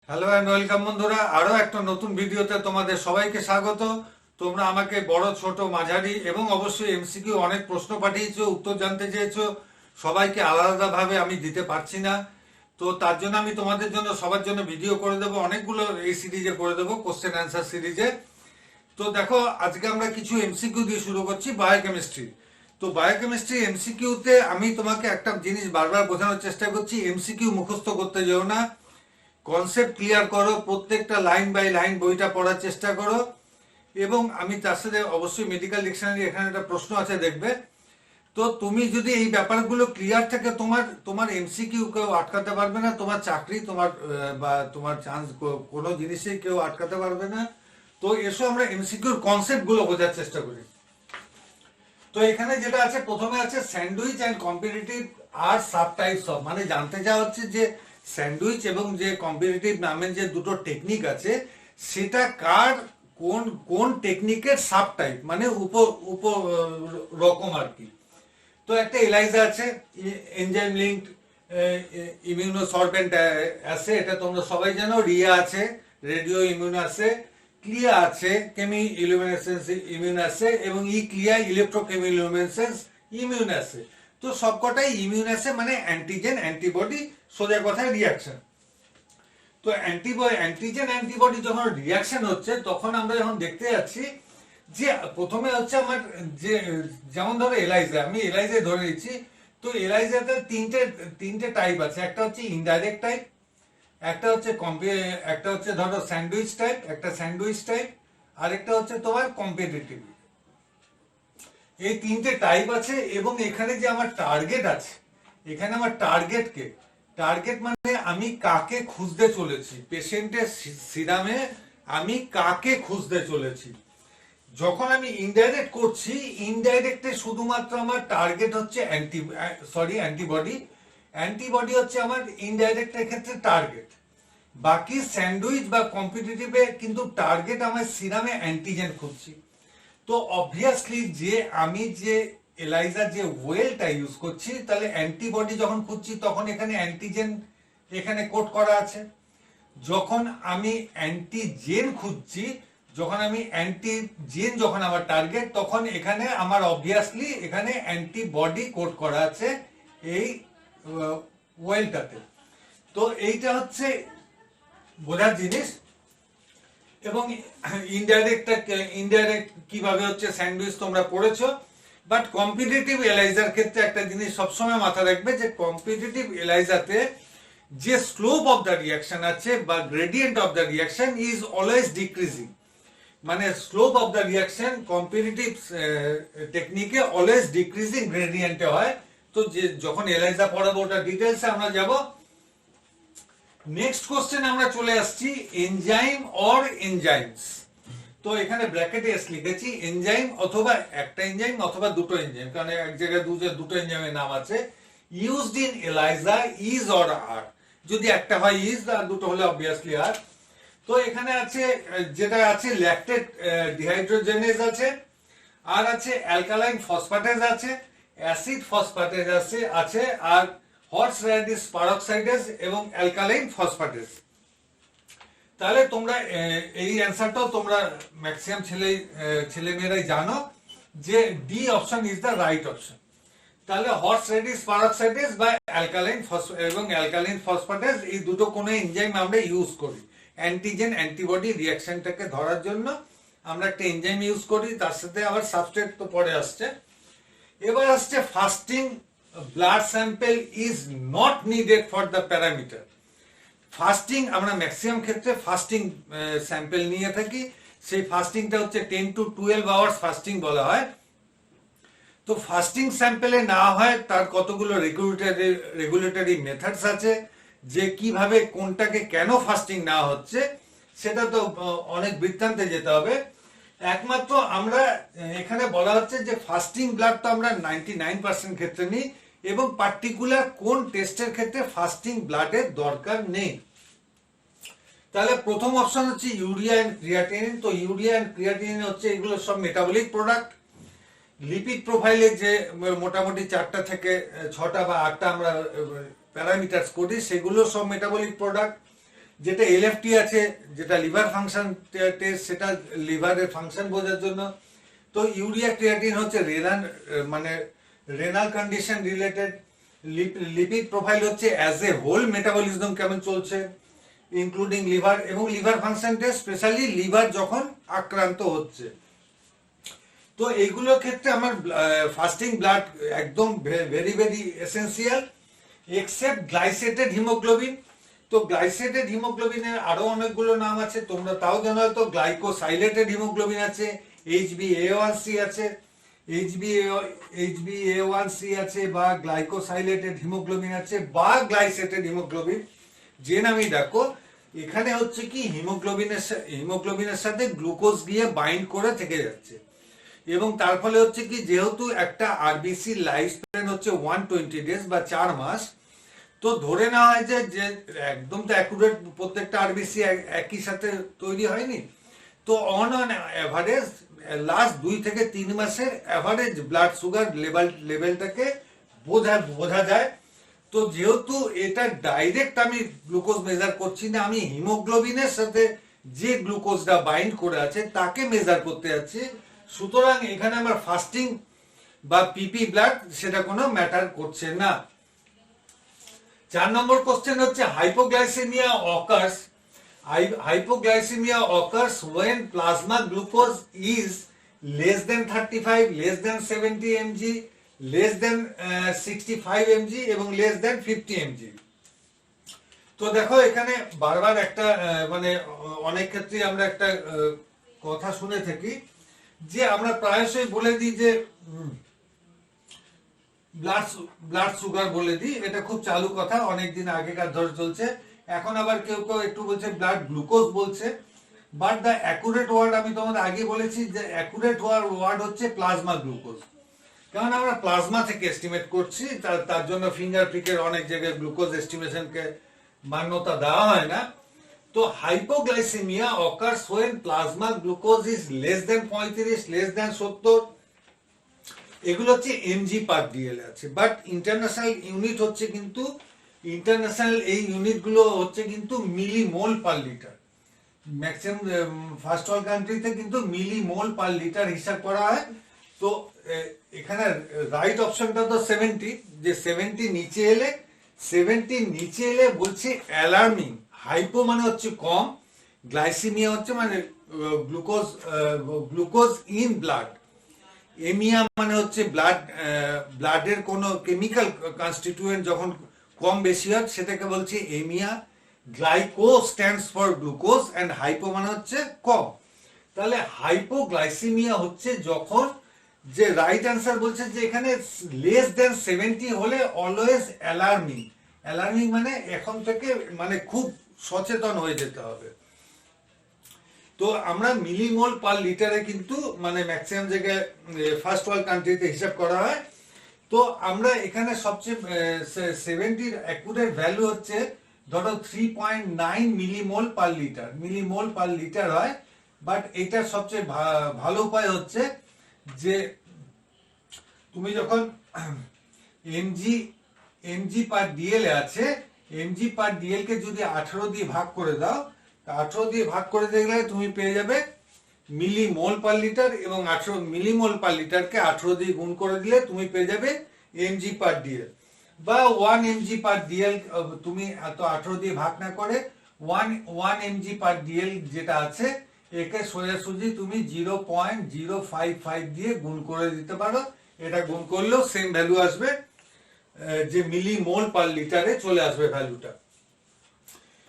Hello and welcome বন্ধুরা, আরো একটা নতুন ভিডিওতে তোমাদের সবাইকে স্বাগত। তোমরা আমাকে বড় ছোট মাঝারি এবং অবশ্যই এমসিকিউ অনেক প্রশ্ন পাঠিয়েছো, উত্তর জানতে চেয়েছো। সবাইকে আলাদাভাবে আমি দিতে পারছি না, তো তার জন্য আমি তোমাদের জন্য সবার জন্য ভিডিও করে দেবো, অনেকগুলো এই সিরিজে করে দেবো, কোশ্চেন অ্যান্সার সিরিজে। তো দেখো, আজকে আমরা কিছু এমসিকিউ দিয়ে শুরু করছি বায়োকেমিস্ট্রি। তো বায়োকেমিস্ট্রি এমসিকিউতে আমি তোমাকে একটা জিনিস বারবার বোঝানোর চেষ্টা করছি, এমসিকিউ মুখস্থ করতে যেও না, কনসেপ্ট ক্লিয়ার করো, প্রত্যেকটা লাইন বাই লাইন বইটা পড়ার চেষ্টা করো। এবং আমি তার সাথে অবশ্যই মেডিকেল ডিকশনারি, এখানে একটা প্রশ্ন আছে দেখবে। তো তুমি যদি এই ব্যাপারগুলো ক্লিয়ার থাকে, তোমার তোমার এমসিকিউ কেউ আটকাতে পারবে না, তোমার চাকরি, তোমার বা তোমার চান্স, কোনো জিনিসেই কেউ আটকাতে পারবে না। তো এসো আমরা এমসিকিউর কনসেপ্ট গুলো বোঝার চেষ্টা করি। তো এখানে যেটা আছে, প্রথমে আছে স্যান্ডউইচ অ্যান্ড কম্পিটিটিভ আর সাব টাইপস অফ, মানে জানতে চাওয়া হচ্ছে যে স্যান্ডউইচ এবং যে কম্পিটিটিভ নামের যে দুটো টেকনিক আছে, সেটা কার, কোন কোন টেকনিকের সাব টাইপ, মানে উপ উপ রকম আর কি। তো একটা এলাইজা আছে, এনজাইম লিঙ্কড ইমিউনোসরবেন্ট আছে, এটা তোমরা সবাই জানো। রিয়া আছে, রেডিও ইমিউন আছে। ক্লিয়া আছে, কেমি ইলুমিনেসেন্স ইমিউন আছে, এবং ই ক্লিয়া ইলেকট্রোকেমিলুমিনেসেন্স ইমিউন আছে। তো সবকটাই ইমিউন আছে, মানে অ্যান্টিজেন অ্যান্টিবডি, সোজা কথায় রিয়াকশন। তো অ্যান্টিজেন অ্যান্টিবডি যখন রিয়াকশন হচ্ছে, তখন আমরা যখন দেখতে যাচ্ছি যে প্রথমে হচ্ছে আমার যে, যেমন ধরো এলাইজা, আমি এলাইজা ধরে নিচ্ছি। তো এলাইজাতে তিনটে তিনটে টাইপ আছে, একটা হচ্ছে ইনডাইরেক্ট টাইপ, একটা হচ্ছে একটা হচ্ছে ধরো স্যান্ডউইচ টাইপ, একটা স্যান্ডউইচ টাইপ, আর একটা হচ্ছে তোমার কম্পিটিটিভ। এই তিনটে টাইপ আছে। এবং এখানে যে আমার টার্গেট আছে, এখানে আমার টার্গেটকে, টার্গেট মানে আমি কাকে খুঁজতে চলেছি, পেশেন্টের সিরামে আমি কাকে খুঁজতে চলেছি। যখন আমি ইনডাইরেক্ট করছি, ইনডাইরেক্টে শুধুমাত্র আমার টার্গেট হচ্ছে অ্যান্টিবডি। অ্যান্টিবডি হচ্ছে আমার ইনডাইরেক্টের ক্ষেত্রে টার্গেট। বাকি স্যান্ডউইচ বা কম্পিটিটিভে কিন্তু টার্গেট আমার সিরামে অ্যান্টিজেন খুঁজছি। তো অবভিয়াসলি যে আমি যে এলাইজা যে ওয়েলটা ইউজ করছি, তাহলে অ্যান্টিবডি যখন খুঁজছি তখন এখানে অ্যান্টিজেন এখানে কোড করা আছে। যখন আমি অ্যান্টিজেন খুঁজছি, যখন আমি অ্যান্টিজেন যখন আমার টার্গেট, তখন এখানে আমার অবভিয়াসলি এখানে অ্যান্টিবডি কোড করা আছে এই ওয়েলটাতে। তো এইটা হচ্ছে বোঝার জিনিস। এবং ইনডাইরেক্ট কিভাবে হচ্ছে স্যান্ডউইচ তোমরা পড়েছো। বাট কম্পিটিটিভ এলাইজার ক্ষেত্রে একটা জিনিস সবসময় মাথায় রাখবে, যে কম্পিটিটিভ এলাইজাতে যে স্লোপ অফ দ্য রিয়াকশন আছে বা gradient of the reaction is always decreasing. মানে slope of the reaction competitive টেকনিকে অলওয়েজ ডিক্রিজিং গ্রেডিয়েন্টে হয়। তো যে যখন এলাইজা পড়াবো ওটা ডিটেলসে আমরা যাব। নেক্সট কোশ্চেন আমরা চলে আসছি, এনজাইম অর এনজাইমস। তো এখানে ব্র্যাকেটে এস লিখেছি, এনজাইম অথবা একটা এনজাইম অথবা দুটো এনজাইম, কারণ এক জায়গায় দুটো এনজাইমের নাম আছে। Used in ELISA is or আর, যদি একটা হয় ইজ, আর দুটো হলে অবভিয়াসলি আর। তো এখানে আছে, যেটা আছে ল্যাকটেট ডিহাইড্রোজেনেজ আছে, আর আছে অ্যালকালাইন ফসফেটেজ আছে, অ্যাসিড ফসফেটেজ আছে, আর হর্স র্যাডিশ পারক্সাইডেজ এবং অ্যালকালাইন ফসফেটেজ। তাহলে তোমরা এই অ্যান্সারটাও তোমরা ম্যাক্সিমাম ছেলেমেয়েরাই জানো যে D option is the right option. তাহলে হর্স র্যাডিশ পারক্সাইডেজ বা অ্যালকালাইন এবং অ্যালকালাইন ফসফেটেজ, এই দুটো কোনো এনজাইম আমরা ইউজ করি অ্যান্টিজেন অ্যান্টিবডি রিয়াকশনটাকে ধরার জন্য। আমরা একটা এনজাইম ইউজ করি, তার সাথে আবার সাবস্ট্রেট তো পরে আসছে। এবার আসছে fasting blood sample is not needed for the parameter. Fasting আমরা ম্যাক্সিমাম ক্ষেত্রে ফাস্টিং স্যাম্পল নিয়ে থাকি, সেই ফাস্টিংটা হচ্ছে 10 to 12 আওয়ার্স ফাস্টিং বলা হয়। তো ফাস্টিং স্যাম্পলে না হয় তার কতগুলো রেগুলেটরি মেথডস আছে, যে কিভাবে কোনটাকে কেন ফাস্টিং না হচ্ছে, সেটা তো অনেক বৃত্তান্তে যেতে হবে। একমাত্র আমরা এখানে বলা হচ্ছে যে ফাস্টিং ব্লাড তো আমরা 99% ক্ষেত্রে নিই, এবং পার্টিকুলার কোন টেস্টের ক্ষেত্রে ফাস্টিং ব্লাডের দরকার নেই। তাহলে প্রথম অপশন হচ্ছে ইউরিয়া এন্ড ক্রিয়াটিনিন। তো ইউরিয়া এন্ড ক্রিয়াটিনিন হচ্ছে এগুলো সব মেটাবলিক প্রোডাক্ট। লিপিড প্রোফাইলে যে মোটামুটি 4টা থেকে 6টা বা 8টা আমরা প্যারামিটারস করি, সেগুলো সব মেটাবলিক প্রোডাক্ট। যেটা এলএফটি আছে, যেটা লিভার ফাংশন টেস্ট, সেটা লিভারের ফাংশন বোঝার জন্য। তো ইউরিয়া ক্রিয়েটিন হচ্ছে মানে renal condition related. Lipid profile হচ্ছে অ্যাজ এ হোল মেটাবলিজম কেমন চলছে, ইনক্লুডিং লিভার, এবং liver function test specially liver যখন আক্রান্ত হচ্ছে। তো এইগুলোর ক্ষেত্রে আমার ফাস্টিং ব্লাড একদম very very essential, except glycated haemoglobin. তো গ্লাইসেটেড হিমোগ্লোবিনের আরো অনেকগুলো নাম আছে, তোমরা তাও জানো হয়তো। গ্লাইকোসাইলেটেড হিমোগ্লোবিন আছে, HbA1c আছে, HbA1c আছে, বা গ্লাইকোসাইলেটেড হিমোগ্লোবিন আছে, বা গ্লাইসেটেড হিমোগ্লোবিন, যে নামই ডাকো। এখানে হচ্ছে কি হিমোগ্লোবিনের সাথে গ্লুকোজ গিয়ে বাইন্ড করে থেকে যাচ্ছে, এবং তার ফলে হচ্ছে কি যেহেতু একটা আরবিসি লাইফ স্প্যান হচ্ছে 120 ডেজ বা 4 মাস, তো ধরে নেওয়া হয় যে একদম তো অ্যাকুরেট প্রত্যেকটা আরবিসি একই সাথে তৈরি হয়নি। তো অন অ্যাভারেজ লাস্ট 2 থেকে 3 মাসের অ্যাভারেজ ব্লাড সুগার লেভেলটাকে বোঝা যায়। তো যেহেতু এটা ডাইরেক্ট আমি গ্লুকোজ মেজার করছি না, আমি হিমোগ্লোবিনের সাথে যে গ্লুকোজটা বাইন্ড করে আছে তাকে মেজার করতে যাচ্ছি, সুতরাং এখানে আমার ফাস্টিং বা পিপি ব্লাড সেটা কোনো ম্যাটার করছে না। 4 নম্বর কোশ্চেন হচ্ছে hypoglycaemia occurs. Hypoglycemia occurs when plasma glucose is less than 35, less than 70 mg, less than 65 mg এবং less than 50 mg। তো দেখো এখানে বারবার একটা মানে অনেক ক্ষেত্রে আমরা একটা কথা শুনে থাকি যে আমরা প্রায়শই বলে দিই যে ব্লাড সুগার বলে দিই, এটা খুব চালু কথা, অনেকদিন আগেকার ধরে চলছে। এখন আবার কেউ কেউ একটু বলছে ব্লাড গ্লুকোজ বলছে, বাট দ্য অ্যাকুরেট ওয়ার্ড আমি তোমাদের আগে বলেছি যে অ্যাকুরেট ওয়ার্ড হচ্ছে প্লাজমা গ্লুকোজ, কারণ আমরা প্লাজমা থেকে এস্টিমেট করছি, তার জন্য ফিঙ্গার প্রিকের অনেক জায়গায় গ্লুকোজ এস্টিমেশনকে মান্যতা দেওয়া হয় না। তো hypoglycaemia occurs when plasma glucose is less than 35, less than 70, এগুলো হচ্ছে এমজি পার ডিএল আছে। বাট ইন্টারন্যাশনাল ইউনিট হচ্ছে কিন্তু ইন্টারন্যাশনাল এই ইউনিটগুলো হচ্ছে কিন্তু millimole per litre. Maximum first world কান্ট্রিতে কিন্তু মিলিমোল পার লিটার হিসাব করা হয়। তো এখানে রাইট অপশনটা তো 70, যে 70 নিচে এলে বলছে অ্যালার্মিং। হাইপো মানে হচ্ছে কম, গ্লাইসেমিয়া হচ্ছে মানে গ্লুকোজ ইন ব্লাড, এমিয়া মানে হচ্ছে ব্লাডের কোনো কেমিক্যাল কনস্টিটিউয়েন্ট যখন কম বেশি হয় সেটাকে বলছে aemia. Glyco stands for glucose and hypo মানে হচ্ছে কম। তাহলে হাইপোগ্লাইসেমিয়া হচ্ছে যখন, যে রাইট অ্যান্সার বলছে যে এখানে লেস দেন 70 হলে অলওয়েজ অ্যালার্মিং। অ্যালার্মিং মানে এখন থেকে মানে খুব সচেতন হয়ে যেতে হবে। তো আমরা মিলিমোল পার লিটারে কিন্তু মানে ম্যাক্সিমাম জায়গায় ফার্স্ট ওয়ার্ল্ড কান্ট্রিতে হিসাব করা হয়। তো আমরা এখানে সবচেয়ে 70 অ্যাকুরেট ভ্যালু হচ্ছে ধরো 3.9 মিলিমোল পার লিটার হয়। বাট এটার সবচেয়ে ভালো উপায় হচ্ছে যে তুমি যখন এমজি পার ডিএল আছে, এমজি পার ডিএল কে যদি 18 দিয়ে ভাগ করে দাও, 18 দিয়ে ভাগ করে দেখলে তুমি পেয়ে যাবে মিলিমোল পার লিটার, এবং 18 মিলিমোল পার লিটারকে 18 দিয়ে গুণ করে দিলে তুমি পেয়ে যাবে এমজি পার ডিএল, বা 1 এমজি পার ডিএল। তুমি এত 18 দিয়ে ভাগ না করে 1 এমজি পার ডিএল যেটা আছে একে সোজাসুজি তুমি 0.055 দিয়ে গুণ করে দিতে পারো। এটা গুণ করলেও সেম ভ্যালু আসবে, যে মিলিমোল পার লিটারে চলে আসবে ভ্যালুটা।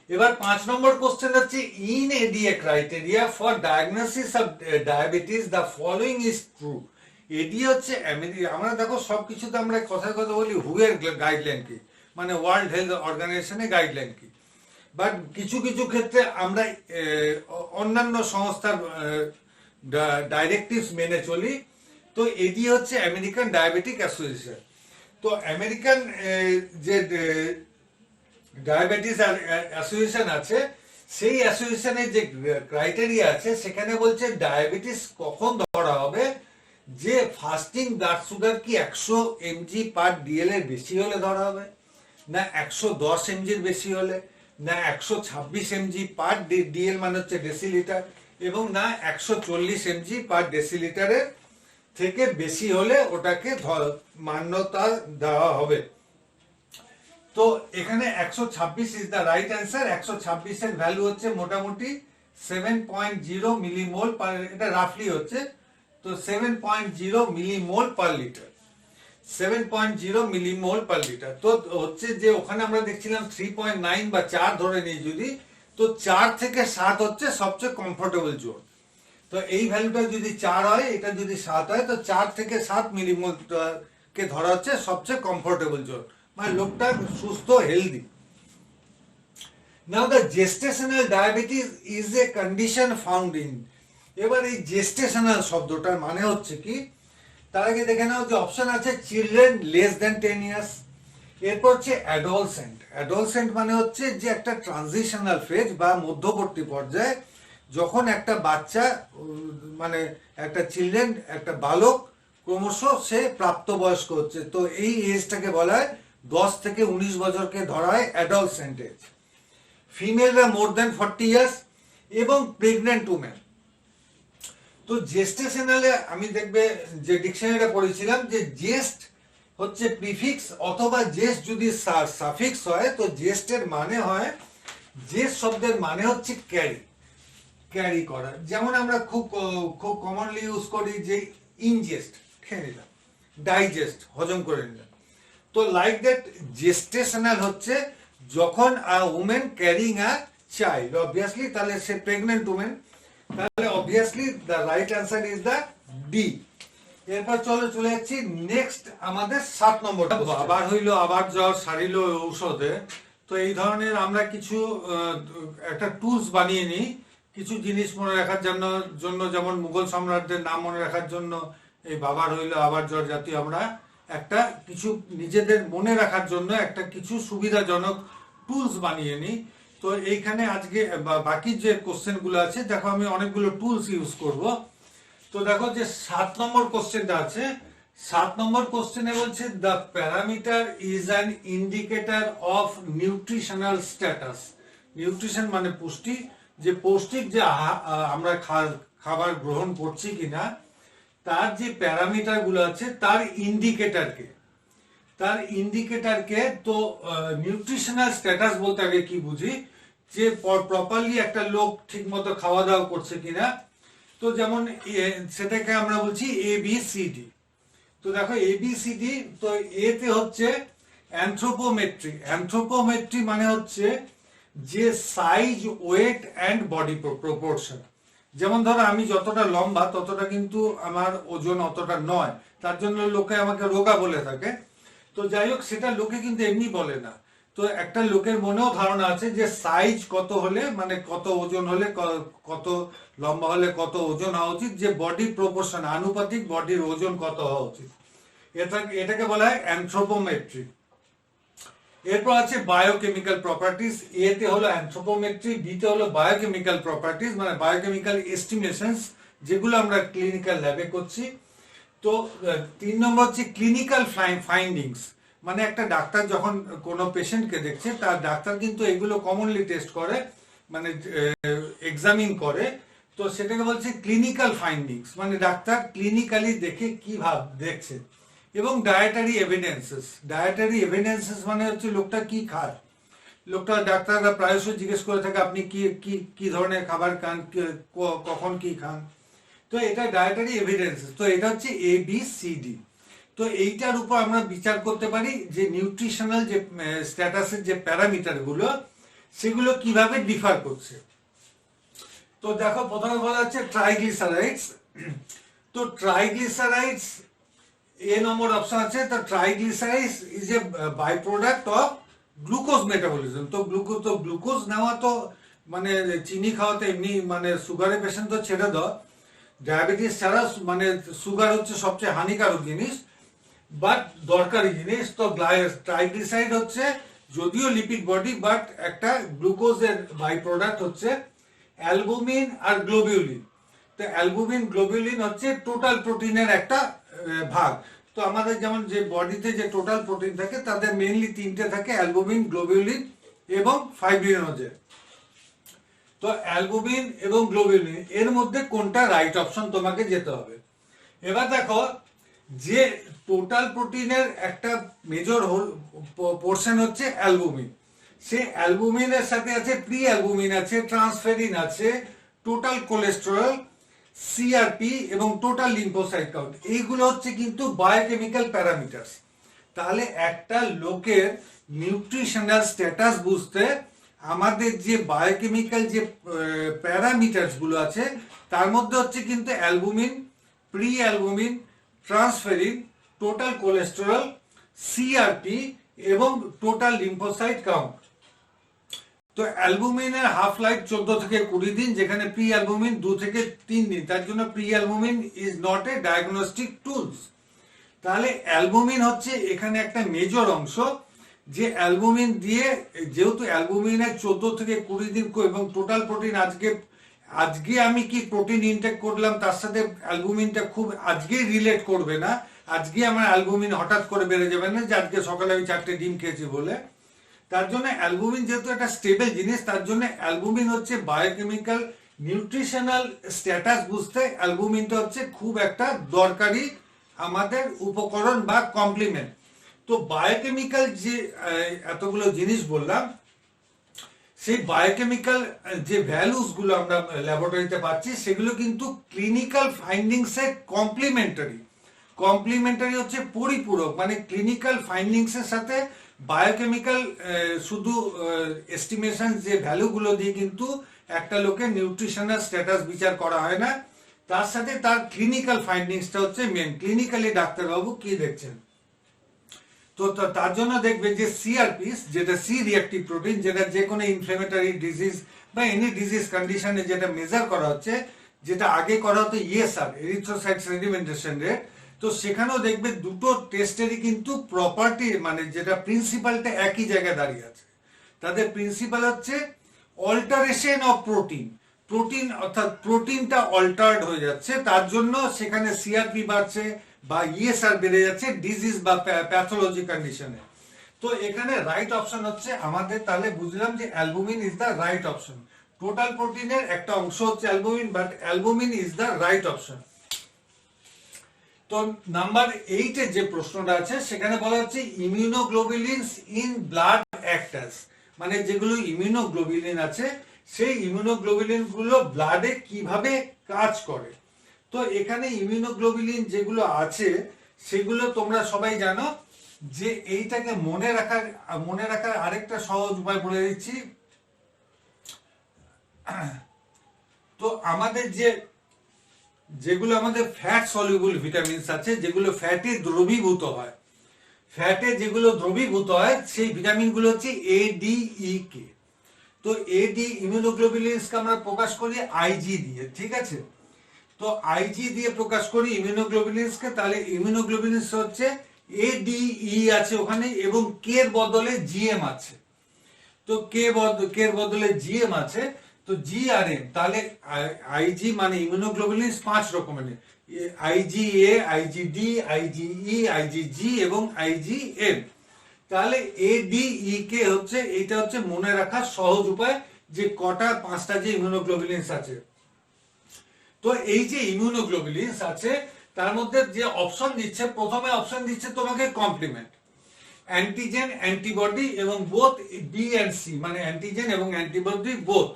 এবার 5 নম্বর কোশ্চেন হচ্ছে in ADA criteria for diagnosis of diabetes the following is true. ADA হচ্ছে আমরা দেখো সবকিছুতে আমরা কথা বলি হু এর গাইডলাইন কি, মানে ওয়ার্ল্ড হেলথ অর্গানাইজেশনের গাইডলাইন কি, বাট কিছু কিছু ক্ষেত্রে আমরা অন্যান্য সংস্থার ডাইরেক্টিভস মেনে চলি। তো এডি হচ্ছে আমেরিকান ডায়াবেটিক অ্যাসোসিয়েশন। তো আমেরিকান যে ডায়াবেটিস অ্যাসোসিয়েশন আছে, সেই অ্যাসোসিয়েশনের যে ক্রাইটেরিয়া আছে সেখানে বলছে ডায়াবেটিস কখন ধরা হবে, যে ফাস্টিং ব্লাড সুগার কি 100 এমজি পার ডিএল এর বেশি হলে ধরা হবে, না 110 এমজির বেশি হলে, না 126 mg পার ডিএল মানে হচ্ছে ডেসিলিটার, এবং না 140 mg পার ডেসিলিটারের থেকে বেশি হলে ওটাকে মান্যতা দেওয়া হবে। তো এখানে 126 ইজ দ্য রাইট অ্যান্সার। 126 এর ভ্যালু হচ্ছে মোটামুটি 7.0 মিলিমোল পার, এটা রাফলি হচ্ছে, তো 7.0 millimole per litre, 7.0 millimole per litre. তো হচ্ছে যে ওখানে আমরা দেখছিলাম 3.9 বা 4 ধরে নিই যদি, তো 4 থেকে 7 হচ্ছে সবচেয়ে কমফোর্টেবল জোন। তো এই ভ্যালুটা যদি 4 হয়, এটা যদি 7 হয়, তো 4 থেকে 7 মিলিমোল কে ধরা হচ্ছে সবচেয়ে কমফোর্টেবল জোন, মানে লোকটা সুস্থ, healthy. Now the gestational diabetes is a condition found in, এবার এই gestational শব্দটার মানে হচ্ছে কি, তার আগে দেখে নাও যে অপশন আছে চিলড্রেন লেস দেন 10 ইয়ার্স, এরপর হচ্ছে অ্যাডোলসেন্ট। অ্যাডোলসেন্ট মানে হচ্ছে যে একটা ট্রানজিশনাল ফেজ বা মধ্যবর্তী পর্যায়ে, যখন একটা বাচ্চা মানে একটা চিলড্রেন, একটা বালক ক্রমশ সে প্রাপ্তবয়স্ক হচ্ছে, তো এই এজটাকে বলা হয় 10 থেকে 19 বছরকে ধরা হয় অ্যাডোলসেন্ট এজ। ফিমেলরা মোর দেন 40 ইয়ার্স এবং প্রেগন্যান্ট উমেন। তো জেস্টেশনালে আমি দেখবে যে ডিকশনারিটা পড়েছিলাম যে জেস্ট হচ্ছে প্রিফিক্স, অথবা জেস্ট যদি সাফিক্স হয়, তো জেস্টের মানে হয়, জেস্ট শব্দের মানে হচ্ছে ক্যারি, ক্যারি করা। যেমন আমরা খুব খুব কমনলি ইউজ করি যে ইনজেস্ট, খেয়ে নিলাম, ডাইজেস্ট, হজম করে নিলাম। তো লাইক দ্যাট জেস্টেশনাল হচ্ছে যখন a woman carrying a child, obviously তাহলে সে প্রেগন্যান্ট উমেন, তাহলে obviously the right answer is the D. এরপর চলে যাচ্ছি নেক্সট আমাদের 7 নম্বরটা। আবার হইলো আবার জ্বর সারিল ঔষধে। তো এই ধরনের আমরা কিছু একটা টুলস বানিয়ে নিই কিছু জিনিস মনে রাখার জন্য, যেমন মুঘল সম্রাটদের নাম মনে রাখার জন্য এই বাবার হইলো আবার জ্বর জাতীয় আমরা একটা কিছু নিজেদের মনে রাখার জন্য একটা কিছু সুবিধাজনক টুলস বানিয়ে নিই। তো এইখানে আজকে বাকি যে কোশ্চেন গুলো আছে, দেখো আমি অনেকগুলো টুলস ইউজ করব। তো দেখো যে 7 নম্বর কোশ্চেনটা আছে, 7 নম্বর কোশ্চেনে বলছে the parameter is an indicator of nutritional status. Nutrition মানে পুষ্টি, যে পৌষ্টিক যে আমরা খাবার গ্রহণ করছি কিনা, তার যে প্যারামিটার গুলো আছে তার ইন্ডিকেটরকে, তো নিউট্রিশনাল স্ট্যাটাস বলতে আগে কি বুঝি, যে প্রপারলি একটা লোক ঠিক মতো খাওয়া দাওয়া করছে কিনা। তো যেমন সেটাকে আমরা বলছি ABCD। তো দেখো ABCD, তো এতে হচ্ছে অ্যানথ্রোপোমেট্রি। অ্যানথ্রোপোমেট্রি মানে হচ্ছে যে size, weight and body proportion. যেমন ধরো আমি যতটা লম্বা ততটা কিন্তু আমার ওজন অতটা নয়, তার জন্য লোকে আমাকে রোগা বলে থাকে। তো যাই হোক, সেটা লোকে কিন্তু এমনি বলে না। তো একটা লোকের মনেও ধারণা আছে যে সাইজ কত হলে, মানে কত ওজন হলে, কত লম্বা হলে কত ওজন হওয়া উচিত, যে বডি প্রপোর্শন, আনুপাতিক বডির ওজন কত হওয়া উচিত, এটাকে বলা হয় অ্যানথ্রোপোমেট্রি। এরপর আছে বায়োকেমিক্যাল প্রপার্টিজ। এতে হলো অ্যানথ্রোপোমেট্রি, বিতে হলো বায়োকেমিক্যাল প্রপার্টিজ, মানে বায়োকেমিক্যাল এস্টিমেশনস, যেগুলো আমরা ক্লিনিক্যাল ল্যাবে করছি। তো 3 নম্বর হচ্ছে ক্লিনিক্যাল ফাইন্ডিংস, মানে একটা ডাক্তার যখন কোনো পেশেন্টকে দেখছে, তার ডাক্তার কিন্তু এগুলো কমনলি টেস্ট করে, মানে এক্সামিন করে। তো সেটাকে বলছে ক্লিনিক্যাল ফাইন্ডিংস, মানে ডাক্তার ক্লিনিক্যালি দেখে কি দেখছে। এবং ডায়েটারি এভিডেন্সেস মানে হচ্ছে লোকটা কি খায়, লোকটা ডাক্তাররা প্রায়শই জিজ্ঞেস করে থাকে আপনি কি কি কি ধরনের খাবার খান, কখন কি খান। তো এটা ডায়েটারি এভিডেন্সেস। তো এটা হচ্ছে ABCD। তো এইটার উপর আমরা বিচার করতে পারি যে নিউট্রিশনাল যে স্ট্যাটাসের যে প্যারামিটার গুলো, সেগুলো কিভাবে ডিফার করছে। তো দেখো প্রথমে বলা হচ্ছে ট্রাইগ্লিসারাইডস। তো ট্রাইগ্লিসারাইডস এ নম্বর অপশন আছে। তো triglycerides is a byproduct of glucose metabolism. তো গ্লুকোজ নেওয়া তো মানে চিনি খাওয়াতে এমনি মানে সুগারের পেশেন্ট তো ছেড়ে দাও, ডায়াবেটিস ছাড়া মানে সুগার হচ্ছে সবচেয়ে হানিকারক জিনিস, বাট দরকারি জিনিস। তো ট্রাইগ্লিসারাইড হচ্ছে যদিও লিপিড বডি, বাট একটা গ্লুকোজের বাই প্রোডাক্ট হচ্ছে অ্যালবুমিন আর গ্লোবিউলিন। তো অ্যালবুমিন গ্লোবিউলিন হচ্ছে টোটাল প্রোটিনের একটা ভাগ। তো আমাদের যেমন যে বডিতে যে টোটাল প্রোটিন থাকে, তাদের মেইনলি 3টে থাকে, অ্যালবুমিন, গ্লোবিউলিন এবং ফাইব্রিনোজেন। তো অ্যালবুমিন এবং গ্লোবিউলিন এর মধ্যে কোনটা রাইট অপশন তোমাকে যেতে হবে। এবার দেখো, যে টোটাল প্রোটিনের একটা মেজর পোর্শন হচ্ছে অ্যালবুমিন। সেই অ্যালবুমিনের সাথে আছে প্রি অ্যালবুমিন আছে, ট্রান্সফেরিন আছে, টোটাল কোলেস্টেরল, সিআরপি এবং টোটাল লিম্ফোসাইট কাউন্ট। এইগুলো হচ্ছে কিন্তু বায়োকেমিক্যাল প্যারামিটারস। তাহলে একটা লোকের নিউট্রিশনাল স্ট্যাটাস বুঝতে আমাদের যে বায়োকেমিক্যাল যে প্যারামিটারস গুলো আছে তার মধ্যে হচ্ছে কিন্তু albumin, pre albumin, transferrin, total cholesterol, CRP এবং টোটাল লিম্ফোসাইট কাউন্ট। তো অ্যালবুমিনের হাফ লাইফ 14 থেকে 20 দিন, যেখানে প্রি অ্যালবুমিন 2 থেকে 3 দিন। তার জন্য pre albumin is not a diagnostic tools. তাহলে অ্যালবুমিন হচ্ছে এখানে একটা মেজর অংশ, যে অ্যালবুমিন দিয়ে, যেহেতু অ্যালবুমিনের 14 থেকে 20 দিন এবং টোটাল প্রোটিন আজকে আমি কি প্রোটিন ইনটেক করলাম তার সাথে অ্যালবুমিনটা খুব আজকে রিলেট করবে না। আজকে আমার অ্যালবুমিন হঠাৎ করে বেড়ে যাবে না যে আজকে সকালে আমি 4টে ডিম খেয়েছি বলে। তার জন্য অ্যালবুমিন যেহেতু একটা স্টেবল জিনিস, তার জন্য অ্যালবুমিন হচ্ছে বায়োকেমিক্যাল নিউট্রিশনাল স্ট্যাটাস বুঝতে অ্যালবুমিনটা হচ্ছে খুব একটা দরকারি আমাদের উপকরণ বা কমপ্লিমেন্ট। তো বায়োকেমিক্যাল যে এতগুলো জিনিস বললাম, সেই বায়োকেমিক্যাল যে ভ্যালুস গুলো আমরা ল্যাবরেটরিতে পাচ্ছি সেগুলো কিন্তু ক্লিনিক্যাল ফাইন্ডিংস এর কমপ্লিমেন্টারি হচ্ছে পরিপূরক। মানে ক্লিনিক্যাল ফাইন্ডিংস এর সাথে বায়োকেমিক্যাল শুধু এস্টিমেশন যে ভ্যালুগুলো দিয়ে কিন্তু একটা লোকের নিউট্রিশনাল স্ট্যাটাস বিচার করা হয় না, তার সাথে তার ক্লিনিক্যাল ফাইন্ডিংসটা হচ্ছে মেন। ক্লিনিক্যালি ডাক্তারবাবু কি দেখছেন। তো তার জন্য দেখবে যে সিআরপি, যেটা সি রিঅ্যাক্টিভ প্রোটিন, যেটা যে কোনো ইনফ্লেমেটরি ডিজিজ বা এনি ডিজিজ কন্ডিশনে যেটা মেজার করা হচ্ছে, যেটা আগে করা হতো ইএসআর, এরিথ্রোসাইট সেডিমেন্টেশন রেট। তো সেখানেও দেখবে দুটো টেস্টেরই কিন্তু প্রপার্টি, মানে যেটা প্রিন্সিপালটা একই জায়গায় দাঁড়িয়ে আছে। তাদের প্রিন্সিপাল হচ্ছে অল্টারেশন অফ প্রোটিন অর্থাৎ প্রোটিনটা অল্টার্ড হয়ে যাচ্ছে, তার জন্য সেখানে সিআরপি বাড়ছে বা ইএসআর বেড়ে যাচ্ছে ডিজিজ বা প্যাথোলজি কন্ডিশনে। তো এখানে রাইট অপশন হচ্ছে আমাদের, তাহলে বুঝলাম যে albumin is the right option. Total প্রোটিনের একটা অংশ হচ্ছে albumin, but albumin is the right option. তো নাম্বার 8 এর যে প্রশ্নটা আছে সেখানে বলা হচ্ছে ইমিউনোগ্লোবুলিনস ইন ব্লাড অ্যাক্টার্স, মানে যেগুলো ইমিউনোগ্লোবুলিন আছে সেই ইমিউনোগ্লোবুলিন গুলো ব্লাডে কিভাবে কাজ করে। তো এখানে ইমিউনোগ্লোবুলিন যেগুলো আছে সেগুলো তোমরা সবাই জানো, যে এইটাকে মনে রাখার আরেকটা সহজ উপায় বলে দিচ্ছি। তো আমাদের যেগুলো আমাদের ফ্যাট সলিউবল ভিটামিনস আছে, যেগুলো ফ্যাটে দ্রবীভূত হয়, সেই ভিটামিন গুলো হচ্ছে এ ডি ই কে। তো এ ডি ইমিউনোগ্লোবুলিনসকে আমরা প্রকাশ করি আইজি দিয়ে, ঠিক আছে। তো আইজি দিয়ে প্রকাশ করি ইমিউনোগ্লোবুলিনসকে। তাহলে ইমিউনোগ্লোবুলিনস হচ্ছে এডিই আছে ওখানে এবং কে এর বদলে জিএম আছে। তো কে এর বদলে জিএম আছে, তো জি আর এম। তাহলে আইজি মানে ইমিউনোগ্লোবুলিনস 5 রকমের, আইজিএ, আইজিডি, আইজিই, আইজিজি এবং আইজিএম। তাহলে এডিই কে হচ্ছে, এটা হচ্ছে মনে রাখার সহজ উপায় যে কটা 5টা যে ইমিউনোগ্লোবুলিনস আছে। তো এই যে ইমিউনোগ্লোবুলিনস আছে তার মধ্যে যে অপশন দিচ্ছে, প্রথমে অপশন দিচ্ছে তোমাকে কমপ্লিমেন্ট, অ্যান্টিজেন, অ্যান্টিবডি এবং বোথ বি এন্ড সি, মানে অ্যান্টিজেন এবং অ্যান্টিবডি বোথ।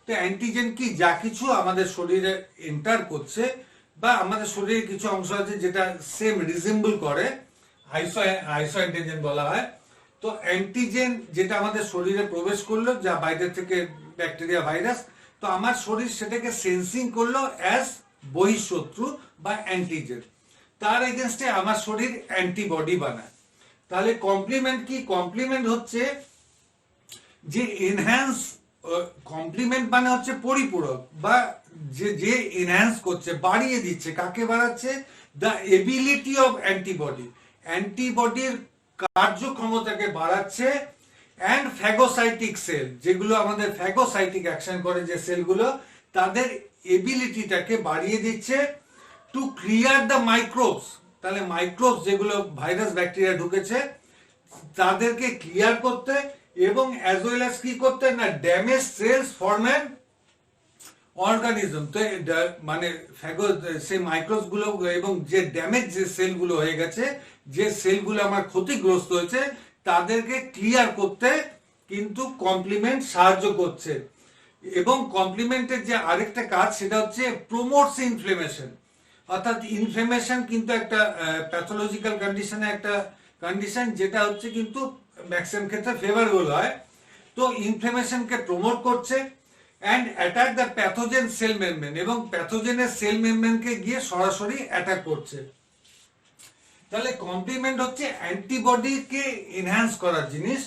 তো অ্যান্টিজেন কি, যা কিছু আমাদের শরীরে এন্টার করছে বা আমাদের শরীরে কিছু অংশ আছে যেটা সেম রিজেম্বল করে, আইসো অ্যান্টিজেন বলা হয়। তো অ্যান্টিজেন যেটা আমাদের শরীরে প্রবেশ করলো, যা বাইরে থেকে ব্যাকটেরিয়া, ভাইরাস, তো আমার শরীর সেটাকে সেন্সিং করলো অ্যাজ বহিঃশত্রু বা অ্যান্টিজেন, তার এগেনস্টে আমার শরীর অ্যান্টিবডি বানায়। তাহলে কমপ্লিমেন্ট কি, কমপ্লিমেন্ট হচ্ছে যে এনহ্যান্স, কমপ্লিমেন্ট মানে হচ্ছে পরিপূরক বা যে এনহ্যান্স করছে, বাড়িয়ে দিচ্ছে। কাকে বাড়াচ্ছে? দ্য এবিলিটি অফ অ্যান্টিবডির কার্যক্ষমতাকে বাড়াচ্ছে। অ্যান্ড ফ্যাগোসাইটিক সেল, যেগুলো আমাদের ফ্যাগোসাইটিক অ্যাকশন করে যে সেলগুলো, তাদের এবিলিটিটাকে বাড়িয়ে দিচ্ছে টু ক্লিয়ার দ্য মাইক্রোবস। তাহলে মাইক্রোবস যেগুলো ভাইরাস ব্যাকটেরিয়া ঢুকেছে তাদেরকে ক্লিয়ার করতে এবং অ্যাজ ওয়েল অ্যাজ কি করতে না damage cells form an organism. তো মানে সেই মাইক্রোস গুলো এবং যে ড্যামেজ যে সেলগুলো হয়ে গেছে, যে সেলগুলো আমার ক্ষতিগ্রস্ত হয়েছে, তাদেরকে ক্লিয়ার করতে কিন্তু কমপ্লিমেন্ট সাহায্য করছে। এবং কমপ্লিমেন্টের যে আরেকটা কাজ সেটা হচ্ছে প্রমোটস ইনফ্লেমেশন। অর্থাৎ ইনফ্লেমেশন কিন্তু একটা প্যাথোলজিক্যাল কন্ডিশনে একটা কন্ডিশন যেটা হচ্ছে কিন্তু ম্যাক্সিমাম ক্ষেত্রে ফেভারেবল হয়। তো ইনফ্লেমেশনকে প্রমোট করছে and attack the pathogen cell membrane, এবং প্যাথোজেনের সেল মেমব্রেনকে গিয়ে সরাসরি অ্যাটাক করছে। তাহলে কমপ্লিমেন্ট হচ্ছে অ্যান্টিবডিকে এনহ্যান্স করার জিনিস।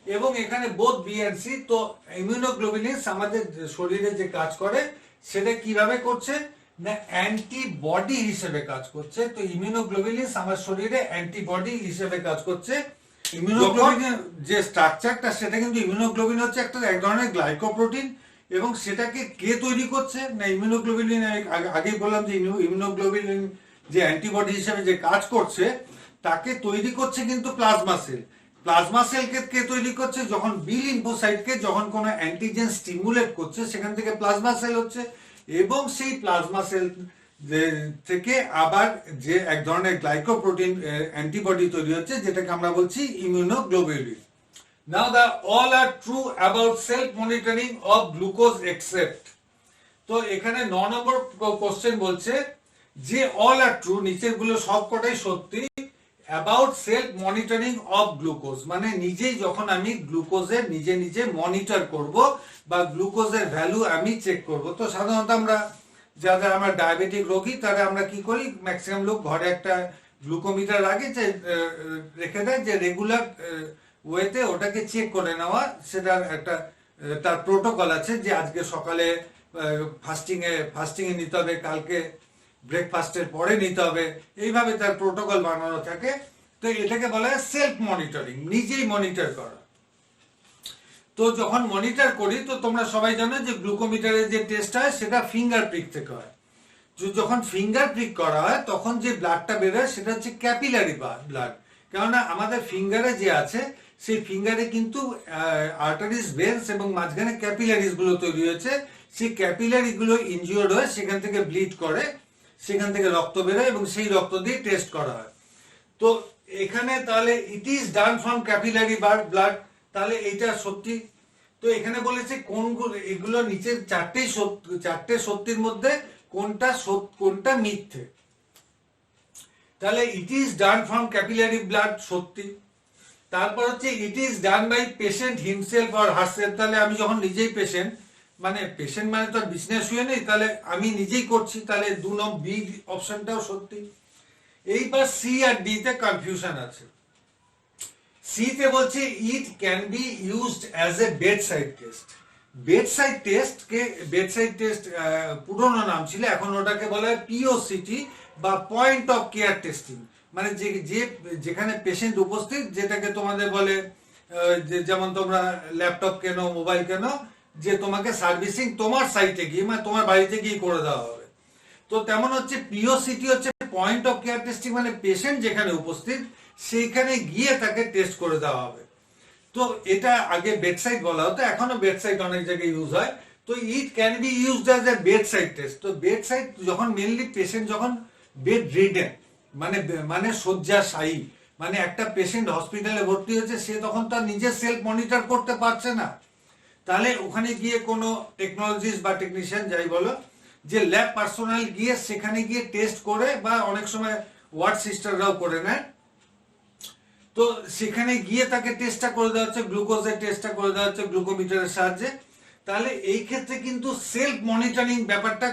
এবং এখানে বোথ বি এন্ড সি। তো ইমিউনোগ্লোবুলিনস আমাদের শরীরে যে কাজ করে সেটা কিভাবে করছে না অ্যান্টিবডি হিসেবে কাজ করছে। তো ইমিউনোগ্লোবুলিনস আমার শরীরে অ্যান্টিবডি হিসেবে কাজ করছে। ইমিউনোগ্লোবিনের যে স্ট্রাকচারটা সেটা কিন্তু ইমিউনোগ্লোবিন হচ্ছে একটা এক ধরনের গ্লাইকোপ্রোটিন, এবং সেটাকে কে তৈরি করছে না ইমিউনোগ্লোবিন। আগেই বললাম যে ইমিউনোগ্লোবিন যে অ্যান্টিবডি হিসেবে যে কাজ করছে তাকে তৈরি করছে কিন্তু প্লাজমা সেল। প্লাজমা সেলকে কে তৈরি করছে যখন বি লিম্ফোসাইটকে যখন কোনো অ্যান্টিজেন স্টিমুলেট করছে সেখান থেকে প্লাজমা সেল হচ্ছে, এবং সেই প্লাজমা সেল থেকে আবার যে এক ধরনের গ্লাইকোপ্রোটিন অ্যান্টিবডি তৈরি হচ্ছে যেটাকে আমরা বলছি immunoglobulin. Now the all are true about self monitoring of glucose except. তো এখানে 9 নম্বর কোশ্চেন বলছে যে অল আর ট্রু, নিচের গুলো সবকটাই সত্যি, about self monitoring of glucose, মানে নিজেই যখন আমি গ্লুকোজের নিজে নিজে মনিটর করব বা গ্লুকোজের ভ্যালু আমি চেক করব। তো সাধারণত আমরা যারা আমরা ডায়াবেটিক রোগী তারা আমরা কি করি, ম্যাক্সিমাম লোক ঘরে একটা গ্লুকোমিটার রাখে যে রেখে দেয়, যে রেগুলার ওয়েতে ওটাকে চেক করে নেওয়া। সেটার একটা তার প্রোটোকল আছে যে আজকে সকালে ফাস্টিং এ নিতে হবে, কালকে ব্রেকফাস্টের পরে নিতে হবে, এইভাবে তার প্রোটোকল বানানো থাকে। তো এটাকে বলা হয় সেলফ মনিটরিং, নিজেই মনিটর করা। তো যখন মনিটর করি তো তোমরা সবাই জানো যে গ্লুকোমিটারের যে টেস্ট হয় সেটা ফিঙ্গার প্রিক থেকে হয়। যখন ফিঙ্গার প্রিক করা হয় তখন যে ব্লাডটা বেরোয় সেটা হচ্ছে ক্যাপিলারি ব্লাড। কেননা আমাদের ফিঙ্গারে যে আছে সেই ফিঙ্গারে কিন্তু আর্টারিস, ভেন্স এবং মাঝখানে ক্যাপিলারিস গুলো তৈরি হয়েছে। সেই ক্যাপিলারি গুলো ইনজিওর্ড হয়ে সেখান থেকে ব্লিড করে, সেখান থেকে রক্ত বেরোয় এবং সেই রক্ত দিয়ে টেস্ট করা হয়। তো এখানে তাহলে it is done from capillary blood, তাহলে এইটা সত্যি। তো এখানে বলেছে কোনগুলো, এগুলো নিচের চারটে সত্যির মধ্যে কোনটা মিথ্যে। তাহলে it is done from capillary blood সত্যি। তারপর হচ্ছে it is done by patient himself or herself, তাহলে আমি যখন নিজেই পেশেন্ট মানে তো বিজনেস শুয়ে নেই, তাহলে আমি নিজেই করছি, তাহলে 2 নম্বর বি অপশনটাও সত্যি। এইবার সি আর ডি তে কনফিউশন আছে। সি তে বলছে it can be used as a bedside test. Bedside test পুরনো নাম ছিল, এখন ওটাকে বলা হয় পিওসিটি বা পয়েন্ট অফ কেয়ার টেস্টিং। মানে যেখানে পেশেন্ট উপস্থিত, যেটাকে তোমাদের বলে যেমন তোমরা ল্যাপটপ কেনো, মোবাইল কেনো, যে তোমাকে সার্ভিসিং তোমার সাইটে গিয়ে মানে তোমার বাড়িতে গিয়ে করে দেওয়া হবে। তো তেমন হচ্ছে পিওসিটি হচ্ছে পয়েন্ট অফ কেয়ার টেস্টিং, মানে পেশেন্ট যেখানে উপস্থিত সেইখানে গিয়ে তাকে টেস্ট করে দেওয়া হবে। তো এটা আগে বেডসাইড বলা হতো, এখনো বেডসাইড অনেক জায়গায় ইউজ হয়। তো it can be used as a bedside test. তো বেডসাইড যখন মেনলি পেশেন্ট যখন বেড রিডেন মানে শয্যাশায়ী, মানে একটা পেশেন্ট হসপিটালে ভর্তি হয়েছে, সে তখন তার নিজে সেলফ মনিটর করতে পারছে না, তাহলে ওখানে গিয়ে কোনো টেকনোলজিস্ট বা টেকনিশিয়ান যাই বলো, যে ল্যাব পার্সোনাল গিয়ে সেখানে গিয়ে টেস্ট করে, বা অনেক সময় ওয়ার্ড সিস্টাররাও করে নেয়। তো সেখানে গিয়ে তাকে টেস্টটা করে দেওয়া হচ্ছে, গ্লুকোজের টেস্টটা করে দেওয়া হচ্ছে গ্লুকোমিটারের সাহায্যে। তাহলে এই ক্ষেত্রে কিন্তু সেলফ মনিটরিং ব্যাপারটা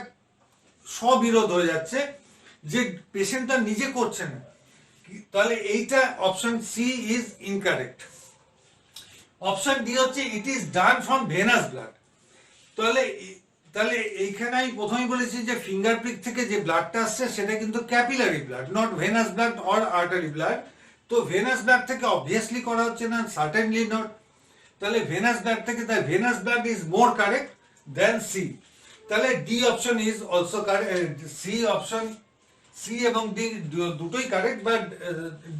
স্ববিরোধ হয়ে যাচ্ছে, যে পেশেন্ট তার নিজে করছে না। তাহলে এইটা option C is incorrect. Option D হচ্ছে it is done from venous blood. তাহলে এইখানে আমি প্রথমেই বলেছি যে ফিঙ্গারপ্রিক থেকে যে ব্লাডটা আসছে সেটা কিন্তু capillary blood, not venous blood or artery blood. তো ভেনাস ব্লাড থেকে অবভিয়াসলি করা হচ্ছে না, সার্টেনলি নট। তাহলে ভেনাস ব্লাড থেকে, তাই venous blood is more correct then C. তাহলে D option is also correct. C এবং ডি দুটোই কারেক্ট, বাট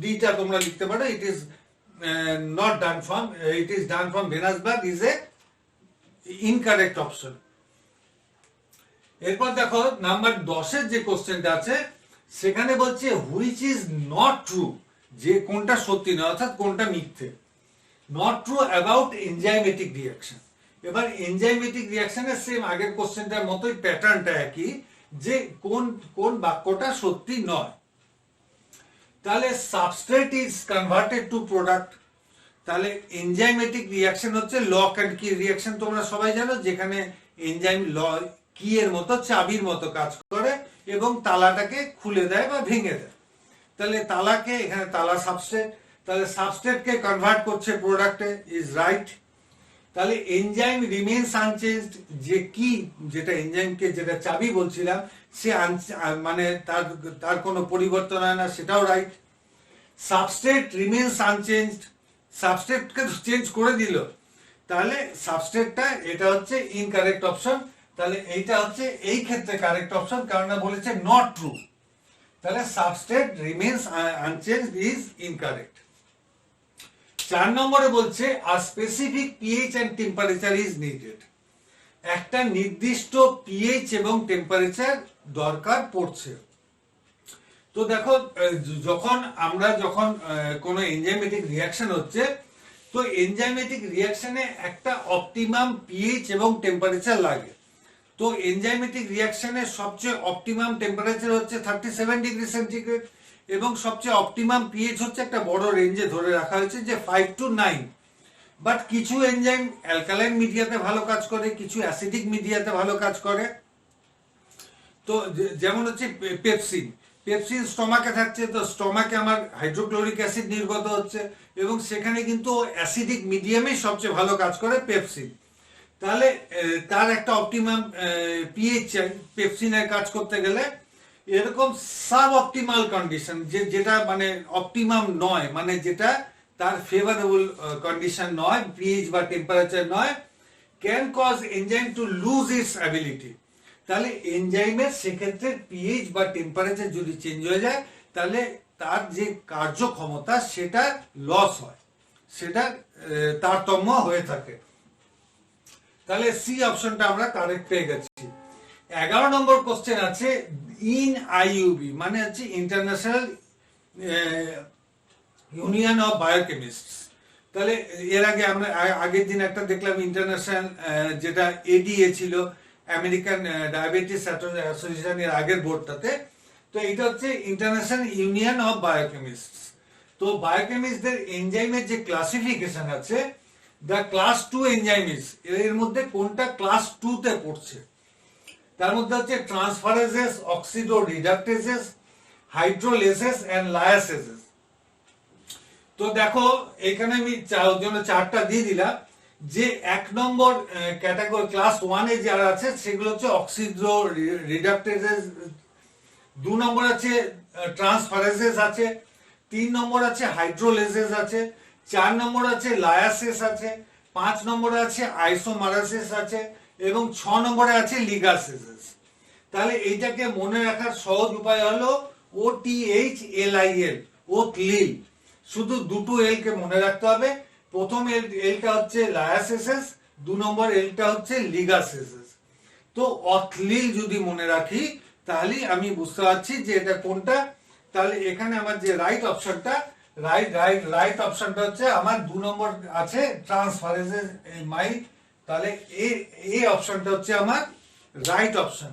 ডিটা তোমরা লিখতে পারো it is not done from, it is done from Venusberg is a incorrect option. এরপর দেখো নাম্বার 10 যে কোশ্চেনটা আছে সেখানে বলছে হুইচ ইজ নট ট্রু, যে কোনটা সত্যি নয় অর্থাৎ কোনটা মিথ্যে। Not true about enzymatic reaction. এবার এনজাইমেটিক রিয়াকশনের সেম আগের কোশ্চেনটার মতোই প্যাটার্নটা একই, যে কোন কোন বাক্যটা সত্যি নয়। তাহলে substrate is converted to product. তাহলে এনজাইমেটিক রিয়াকশন হচ্ছে লক অ্যান্ড কি রিয়াকশন, তোমরা সবাই জানো, যেখানে এনজাইম কি এর মতো চাবির মতো কাজ করে এবং তালাটাকে খুলে দেয় বা ভেঙে দেয়। তাহলে তালাকে, এখানে তালা সাবস্ট্রেট, তাহলে সাবস্ট্রেটকে কনভার্ট করছে প্রোডাক্টে, ইজ রাইট। তাহলে এনজাইম রিমেইনস আনচেঞ্জড, যে কি যেটা এনজাইমকে যেটা চাবি বলছিলাম সে মানে তার কোনো পরিবর্তন হয় না, সেটাও রাইট। সাবস্ট্রেট রিমেইনস আনচেঞ্জড, সাবস্ট্রেটকে চেঞ্জ করে দিল, তাহলে সাবস্ট্রেটটা এটা হচ্ছে ইনকারেক্ট অপশন। তাহলে এইটা হচ্ছে এই ক্ষেত্রে কারেক্ট অপশন, কারণ বলেছে নট ট্রু। তাহলে substrate remains unchanged is incorrect. 4 নম্বরে বলছে a specific pH and temperature is needed. একটা নির্দিষ্ট পিএইচ এবং টেম্পারেচার দরকার পড়ছে। তো দেখো যখন কোনো এনজাইমেটিক রিয়াকশন হচ্ছে, তো এনজাইমেটিক রিয়াকশনে একটা অপটিমাম পিএইচ এবং টেম্পারেচার লাগে। তো এনজাইমেটিক রিয়াকশনের সবচেয়ে অপটিমাম টেম্পারেচার হচ্ছে 37 ডিগ্রি সেন্টিগ্রেড এবং সবচেয়ে অপটিমাম পিএইচ হচ্ছে একটা বড় রেঞ্জে ধরে রাখা হয়েছে যে 5 to 9। বাট কিছু এনজাইম অ্যালকালাইন মিডিয়াতে ভালো কাজ করে, কিছু অ্যাসিডিক মিডিয়াতে ভালো কাজ করে। তো যেমন হচ্ছে পেপসিন, পেপসিন স্টমাকে থাকছে, তো স্টমাকে আমার হাইড্রোক্লোরিক অ্যাসিড নির্গত হচ্ছে এবং সেখানে কিন্তু অ্যাসিডিক মিডিয়ামে সবচেয়ে ভালো কাজ করে পেপসিন। তাহলে তার একটা অপটিমাম পিএইচ চাই পেপসিনের কাজ করতে গেলে। এরকম সাব অপটিমাল কন্ডিশন, যেটা মানে অপটিমাম নয়, মানে যেটা তার ফেভারেবল কন্ডিশন নয়, পিএইচ বা টেম্পারেচার নয়, can cause enzyme to lose its ability. তাহলে এনজাইমের সেক্ষেত্রে পিএইচ বা টেম্পারেচার যদি চেঞ্জ হয়ে যায়, তাহলে তার যে কার্যক্ষমতা সেটা লস হয়, সেটা তারতম্য হয়ে থাকে। তাহলে সি অপশনটা আমরা কারেক্ট পেয়ে গেছি। 11 নম্বর কোশ্চেন আছে ইন আইইউবি, মানে হচ্ছে ইন্টারন্যাশনাল ইউনিয়ন অফ বায়োকেমিস্টস। তাহলে এর আগে আমরা আগের দিন একটা দেখলাম ইন্টারন্যাশনাল, যেটা এডিএ ছিল, আমেরিকান ডায়াবেটিস অ্যাসোসিয়েশনের আগের বোর্ডটাতে। তো এটা হচ্ছে ইন্টারন্যাশনাল ইউনিয়ন অফ বায়োকেমিস্টস। তো বায়োকেমিস্টদের এনজাইমের যে ক্লাসিফিকেশন আছে, দ্য ক্লাস 2 এনজাইমস, এর মধ্যে কোনটা ক্লাস 2 তে পড়ছে? তার মধ্যে হচ্ছে ট্রান্সফারেজেস, অক্সিডো রিডাক্টেজেস, হাইড্রোলেসেস এন্ড লায়াসেসেস। তো দেখো এখানে আমি জন্য 4টা দিয়ে দিলাম। যে 1 নম্বর ক্যাটাগরি ক্লাস 1 এ যারা আছে সেগুলো হচ্ছে অক্সিডো রিডাক্টেজেস, 2 নম্বর আছে ট্রান্সফারেজেস আছে, 3 নম্বর আছে হাইড্রোলেসেস আছে, 4 নম্বর আছে লায়াসেস আছে, 5 নম্বরে আছে আইসোমারাসেস আছে এবং 6 নম্বরে আছে লিগাসেস। তাহলে এইটাকে মনে রাখার সহজ উপায় হলো OTHLIL, ওথলিল। শুধু দুটো এল কে মনে রাখতে হবে। প্রথম এলটা হচ্ছে লায়াসেসেস, 2 নম্বর এলটা হচ্ছে লিগাসেস। তো অথলিল যদি মনে রাখি তাহলে আমি বুঝতে পারছি যে এটা কোনটা। তাহলে এখানে আমার যে রাইট অপশনটা, রাইট অপশনটা হচ্ছে আমার 2 নম্বর আছে ট্রান্সফারেজেস মাই। তাহলে এই অপশনটা হচ্ছে আমার রাইট অপশন।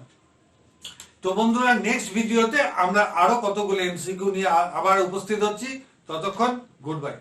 তো বন্ধুরা নেক্সট ভিডিওতে আমরা আরো কতগুলো এমসিকিউ নিয়ে আবার উপস্থিত হচ্ছি। ততক্ষণ গুড বাই।